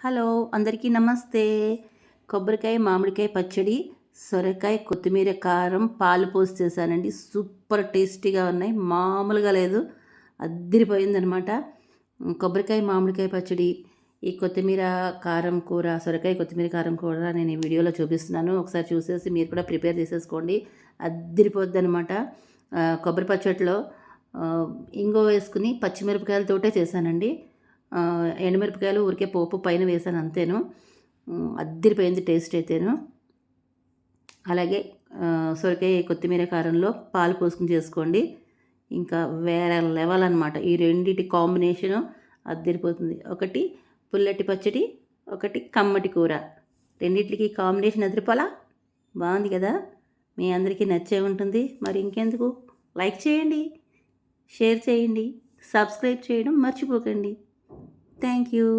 Hello అందరికీ నమస్తే. కొబ్బరికాయ, మామిడికాయ పచ్చడి, సొరకాయ, కొత్తిమీర, కారం, పాలు పోసి చేశానండి. సూపర్ టేస్టీగా ఉన్నాయి. మామూలుగా లేదు. అద్దిరిపోయిందనమాట. కొబ్బరికాయ, మామిడికాయ పచ్చడి, ఈ కొత్తిమీర కారం కూర, సొరకాయ కొత్తిమీర కారం కూర నేను ఈ వీడియోలో చూపిస్తున్నాను. ఒకసారి చూసేసి మీరు కూడా ప్రిపేర్ చేసేసుకోండి. అద్దిరిపోద్దనమాట. కొబ్బరి పచ్చడిలో ఇంగువ వేసుకుని పచ్చిమిరపకాయలతోటే చేశానండి. ఎండుమిరపకాయలు ఊరికే పోపు పైన వేసాను అంతేను. అద్దిరిపోయింది టేస్ట్ అయితేను. అలాగే సొరకాయ కొత్తిమీర కారంలో పాలు పోసుకుని చేసుకోండి. ఇంకా వేరే లెవెల్ అనమాట. ఈ రెండిటి కాంబినేషను అద్దిరిపోతుంది. ఒకటి పుల్లటి పచ్చడి, ఒకటి కమ్మటి కూర. రెండిట్లకి కాంబినేషన్ అదిరిపోలా బాగుంది కదా. మీ అందరికీ నచ్చే ఉంటుంది. మరి ఇంకెందుకు, లైక్ చేయండి, షేర్ చేయండి, సబ్స్క్రైబ్ చేయడం మర్చిపోకండి. Thank you.